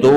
2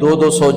200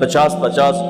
50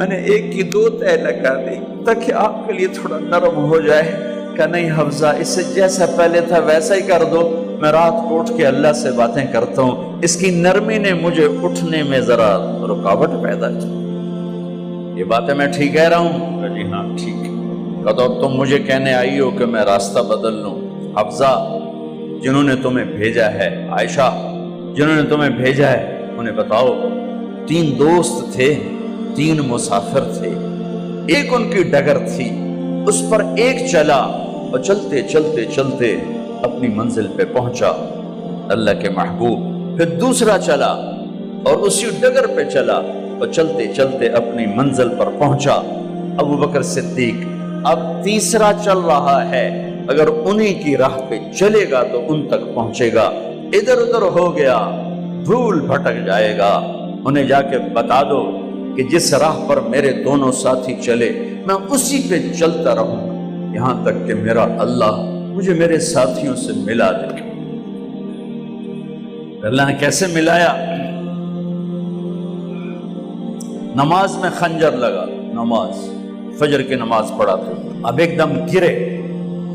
میں نے ایک کی 2 تہ لگا دی تاکہ آپ کے لیے تھوڑا نرم ہو جائے۔ کہ نہیں حفظہ، اس سے جیسا پہلے تھا ویسا ہی کر دو، میں رات کو اٹھ کے اللہ سے باتیں کرتا ہوں، اس کی نرمی نے مجھے اٹھنے میں ذرا رکاوٹ پیدا کی۔ یہ باتیں میں ٹھیک کہہ رہا ہوں؟ کہ جی ہاں ٹھیک ہے۔ کہ تو تم مجھے کہنے آئی ہو کہ میں راستہ بدل لوں؟ حفظہ، جنہوں نے تمہیں بھیجا ہے، عائشہ جنہوں نے تمہیں بھیجا ہے، انہیں بتاؤ 3 دوست تھے، 3 مسافر تھے، ایک ان کی ڈگر تھی، اس پر ایک چلا اور چلتے چلتے چلتے اپنی منزل پہ پہنچا اللہ کے محبوب، پھر دوسرا چلا اور اسی ڈگر پہ چلا اور چلتے چلتے اپنی منزل پر پہنچا ابو بکر صدیق۔ اب تیسرا چل رہا ہے، اگر انہی کی راہ پہ چلے گا تو ان تک پہنچے گا، ادھر ادھر ہو گیا بھول بھٹک جائے گا۔ انہیں جا کے بتا دو کہ جس راہ پر میرے دونوں ساتھی چلے میں اسی پہ چلتا رہوں یہاں تک کہ میرا اللہ مجھے میرے ساتھیوں سے ملا دے۔ اللہ نے کیسے ملایا؟ نماز میں خنجر لگا، نماز فجر کی نماز پڑھا تھا، اب ایک دم گرے،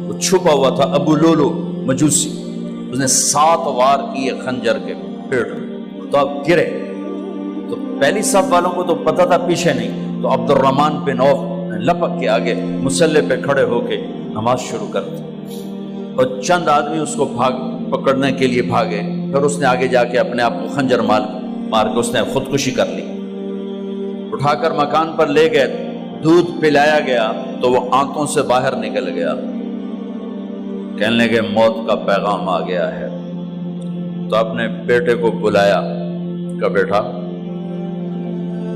وہ چھپا ہوا تھا ابو لولو مجوسی، اس نے 7 وار کیے خنجر کے پیٹ میں، تو اب گرے تو پہلی صف والوں کو تو پتہ تھا، پیچھے نہیں، تو عبد الرحمن بن عوف لپک کے آگے مصلی پہ کھڑے ہو کے نماز شروع کر دی، اور چند آدمی اس کو پکڑنے کے لیے بھاگے، پھر اس نے آگے جا کے اپنے آپ کو خنجر مار کے اس نے خودکشی کر لی، اٹھا کر مکان پر لے گئے، دودھ پلایا گیا تو وہ آنتوں سے باہر نکل گیا، کہنے لگے موت کا پیغام آ گیا ہے۔ تو اپنے بیٹے کو بلایا کہ بیٹا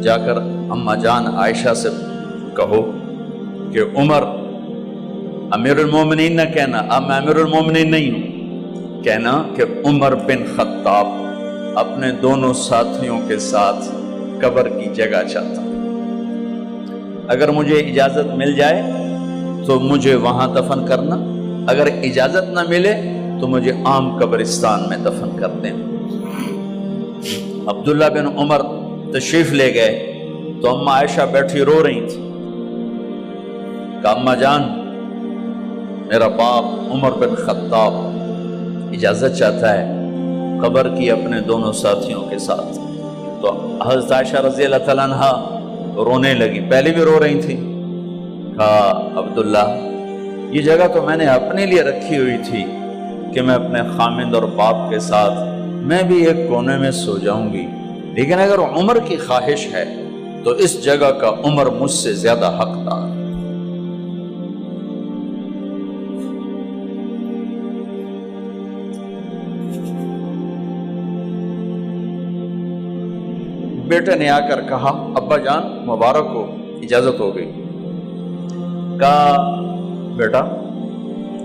جا کر اماں جان عائشہ سے کہو کہ عمر، امیر المومنین نہ کہنا، اب میں امیر المومنین نہیں ہوں، کہنا کہ عمر بن خطاب اپنے دونوں ساتھیوں کے ساتھ قبر کی جگہ چاہتا، اگر مجھے اجازت مل جائے تو مجھے وہاں دفن کرنا، اگر اجازت نہ ملے تو مجھے عام قبرستان میں دفن کر دیں۔ عبداللہ بن عمر تشریف لے گئے تو اماں عائشہ بیٹھی رو رہی تھی کہ اماں جان میرا باپ عمر بن خطاب اجازت چاہتا ہے قبر کی اپنے دونوں ساتھیوں کے ساتھ۔ تو حضرت عائشہ رضی اللہ تعالیٰ عنہ رونے لگی، پہلے بھی رو رہی تھی، کہا عبداللہ یہ جگہ تو میں نے اپنے لیے رکھی ہوئی تھی کہ میں اپنے خامند اور باپ کے ساتھ میں بھی ایک کونے میں سو جاؤں گی، لیکن اگر عمر کی خواہش ہے تو اس جگہ کا عمر مجھ سے زیادہ حقدار۔ بیٹے نے آ کر کہا ابا جان مبارک ہو، اجازت ہو گئی۔ کہا بیٹا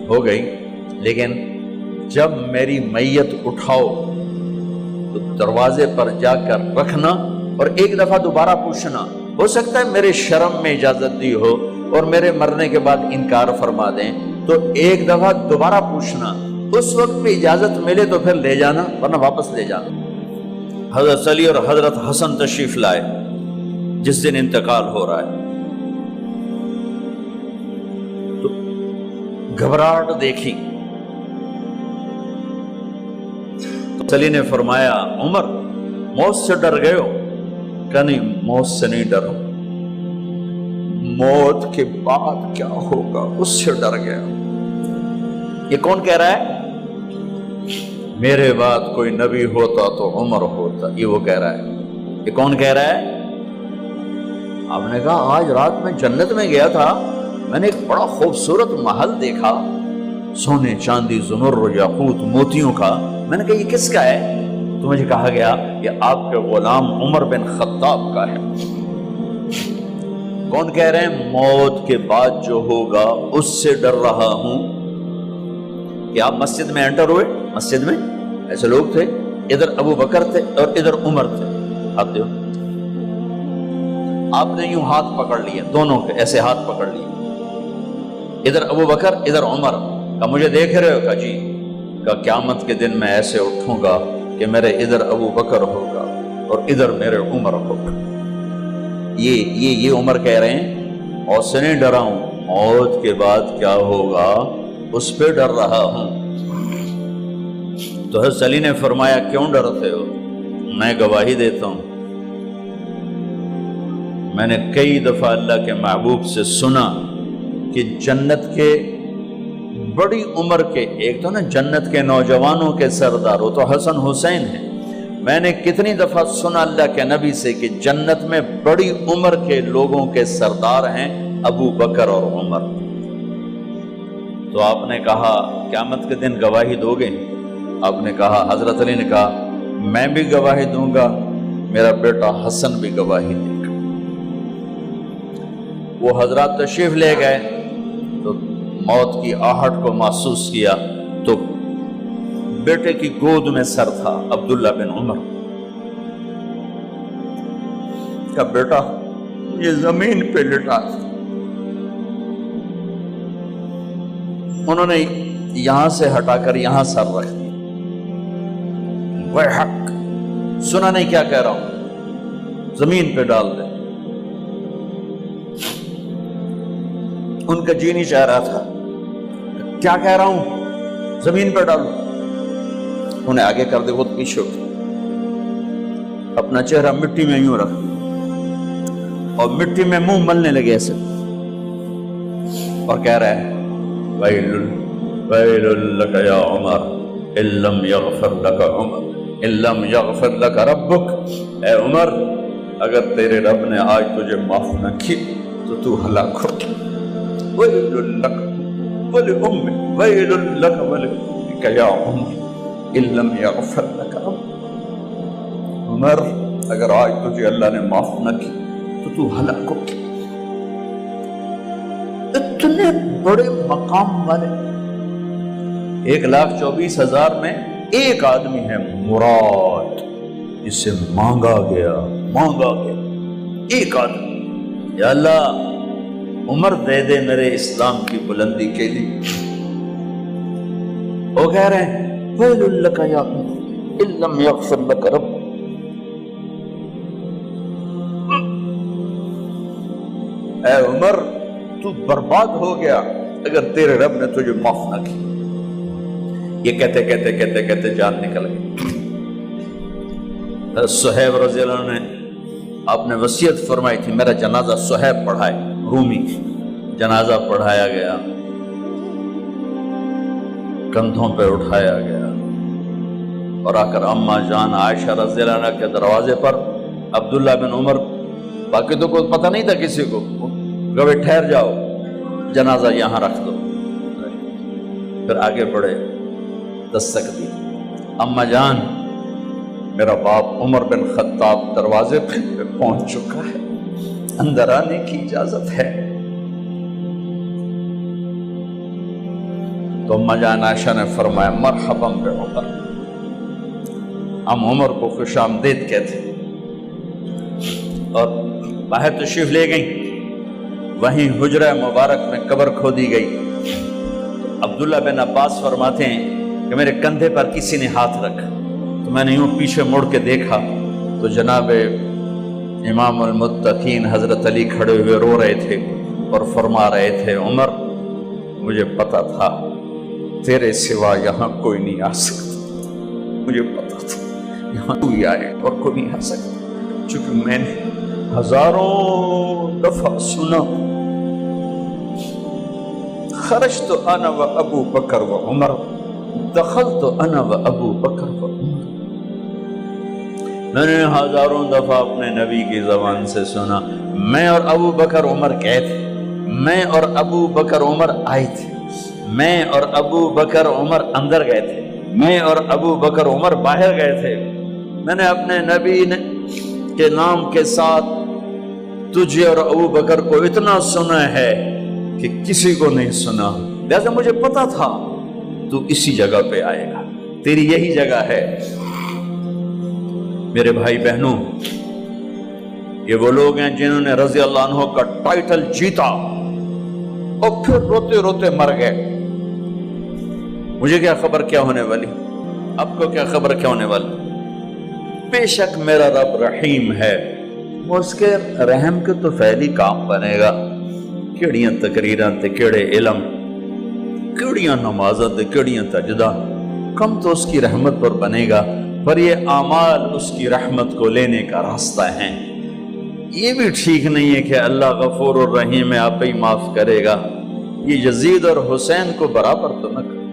ہو گئی، لیکن جب میری میت اٹھاؤ تو دروازے پر جا کر رکھنا اور ایک دفعہ دوبارہ پوچھنا، ہو سکتا ہے میرے شرم میں اجازت دی ہو اور میرے مرنے کے بعد انکار فرما دیں، تو ایک دفعہ دوبارہ پوچھنا، اس وقت بھی اجازت ملے تو پھر لے جانا ورنہ واپس لے جانا۔ حضرت علی اور حضرت حسن تشریف لائے جس دن انتقال ہو رہا ہے، تو گھبراہٹ دیکھی، علی نے فرمایا عمر موت سے ڈر گئے ہو؟ کہ نہیں موت سے نہیں ڈرا، موت کے بعد کیا ہوگا اس سے ڈر گیا۔ یہ کون کہہ رہا ہے؟ میرے بعد کوئی نبی ہوتا تو عمر ہوتا، یہ وہ کہہ رہا ہے۔ یہ کون کہہ رہا ہے؟ آپ نے کہا آج رات میں جنت میں گیا تھا، میں نے ایک بڑا خوبصورت محل دیکھا، سونے چاندی زمرد یاقوت موتیوں کا، میں نے کہا یہ کس کا ہے؟ تو مجھے کہا گیا یہ آپ کے غلام عمر بن خطاب کا ہے۔ کون کہہ رہے ہیں موت کے بعد جو ہوگا اس سے ڈر رہا ہوں؟ کہ آپ مسجد میں انٹر ہوئے، مسجد میں ایسے لوگ تھے، ادھر ابو بکر تھے اور ادھر عمر تھے، ہاتھ دیو، آپ نے یوں ہاتھ پکڑ لیے، دونوں کے ایسے ہاتھ پکڑ لیے، ادھر ابو بکر ادھر عمر، کہ مجھے دیکھ رہے ہو؟ کہ جی۔ کہ قیامت کے دن میں ایسے اٹھوں گا کہ میرے ادھر ابو بکر ہوگا اور ادھر میرے عمر ہوگا۔ یہ عمر کہہ رہے ہیں اور سے نہیں ڈرا ہوں، موت کے بعد کیا ہوگا اس پہ ڈر رہا ہوں۔ تو حضرت علی نے فرمایا کیوں ڈرتے ہو؟ میں گواہی دیتا ہوں، میں نے کئی دفعہ اللہ کے محبوب سے سنا کہ جنت کے بڑی عمر کے، ایک تو نا جنت کے نوجوانوں کے سردار، وہ تو حسن حسین ہیں، میں نے کتنی دفعہ سنا اللہ کے نبی سے کہ جنت میں بڑی عمر کے لوگوں کے سردار ہیں ابو بکر اور عمر۔ تو آپ نے کہا قیامت کے دن گواہی دو گے؟ آپ نے کہا، حضرت علی نے کہا میں بھی گواہی دوں گا، میرا بیٹا حسن بھی گواہی دے گا۔ وہ حضرات تشریف لے گئے تو موت کی آہٹ کو محسوس کیا تو بیٹے کی گود میں سر تھا عبداللہ بن عمر کا، بیٹا یہ زمین پہ لٹا۔ انہوں نے یہاں سے ہٹا کر یہاں سر رکھ دیا۔ وہ حق سنا نہیں کیا کہہ رہا ہوں، زمین پہ ڈال دے۔ ان کا جی نہیں چاہ رہا تھا، کیا کہہ رہا ہوں، زمین پہ ڈالو۔ انہیں آگے کر دے، وہ پیچھے اٹھ، اپنا چہرہ مٹی میں یوں رکھ اور مٹی میں منہ ملنے لگے ایسے، اور کہہ رہا ہے ویل لک یا عمر ان لم یغفر لک عمر ان لم یغفر لک ربک، اے عمر اگر تیرے رب نے آج تجھے معاف نہ کی تو تو ہلاک ہو۔ ویل لک ولأمک ویل لک ولأمک یا عمر ان لم یغفر لک ربک، عمر اگر آج تجھے اللہ نے معاف نہ کی تو تو ہلاک ہو۔ اتنے بڑے مقام والے 1,24,000 میں ایک آدمی ہے مراد، جسے مانگا گیا ایک آدمی، یا اللہ عمر دے دے میرے اسلام کی بلندی کے لیے۔ وہ کہہ رہے ہیں ویل لک یا عمر ان لم یغفر لک رب، اے عمر تو برباد ہو گیا اگر تیرے رب نے تجھے معاف نہ کی۔ یہ کہتے جان نکل گئی۔ صہیب رضی اللہ عنہ نے آپ نے وصیت فرمائی تھی میرا جنازہ صہیب پڑھائے، رومی جنازہ پڑھایا گیا، کندھوں پہ اٹھایا گیا، اور آ کر اماں جان عائشہ رضی اللہ عنہ کے دروازے پر عبداللہ بن عمر، باقی تو کوئی پتہ نہیں تھا کسی کو، کبھی ٹھہر جاؤ جنازہ یہاں رکھ دو، پھر آگے بڑھے، دستک دی، اماں جان میرا باپ عمر بن خطاب دروازے پہ پہنچ چکا ہے، اندر آنے کی اجازت ہے۔ تو اماں جان عائشہ نے فرمایا مرحبا بعمر، ہم عمر کو خوش آمدید کہتے، اور باہر تشریف لے گئیں۔ وہیں حجرہ مبارک میں قبر کھودی گئی۔ عبداللہ بن عباس فرماتے ہیں کہ میرے کندھے پر کسی نے ہاتھ رکھا تو میں نے یوں پیچھے مڑ کے دیکھا تو جناب امام المتقین حضرت علی کھڑے ہوئے رو رہے تھے اور فرما رہے تھے عمر مجھے پتا تھا تیرے سوا یہاں کوئی نہیں آ سکتا، مجھے پتا تھا یہاں تو ہی آئے اور کوئی نہیں آ سکتا، چونکہ میں نے ہزاروں دفعہ سنا خرجت انا و ابو بکر و عمر دخلت انا و ابو بکر و عمر، میں نے ہزاروں دفعہ اپنے نبی کی زبان سے سنا میں اور ابو بکر عمر گئے تھے، میں اور ابو بکر عمر آئے تھے، میں اور ابو بکر عمر اندر گئے تھے، میں اور ابو بکر عمر باہر گئے تھے، میں نے اپنے نبی کے نام کے ساتھ تجھے اور ابو بکر کو اتنا سنا ہے کہ کسی کو نہیں سنا، لہذا مجھے پتا تھا تو اسی جگہ پہ آئے گا، تیری یہی جگہ ہے۔ میرے بھائی بہنوں، یہ وہ لوگ ہیں جنہوں نے رضی اللہ عنہ کا ٹائٹل جیتا اور پھر روتے روتے مر گئے۔ مجھے کیا خبر کیا ہونے والی، آپ کو کیا خبر کیا ہونے والی؟ بے شک میرا رب رحیم ہے، وہ اس کے رحم کے تو فعلی کام بنے گا، کیڑیاں تقریراں تے کیڑے علم، کیڑیاں نمازاں تے کیڑیاں سجدہ، کم تو اس کی رحمت پر بنے گا، پر یہ اعمال اس کی رحمت کو لینے کا راستہ ہیں۔ یہ بھی ٹھیک نہیں ہے کہ اللہ غفور الرحیم ہے، آپ ہی معاف کرے گا، یہ یزید اور حسین کو برابر تو نہ کرے۔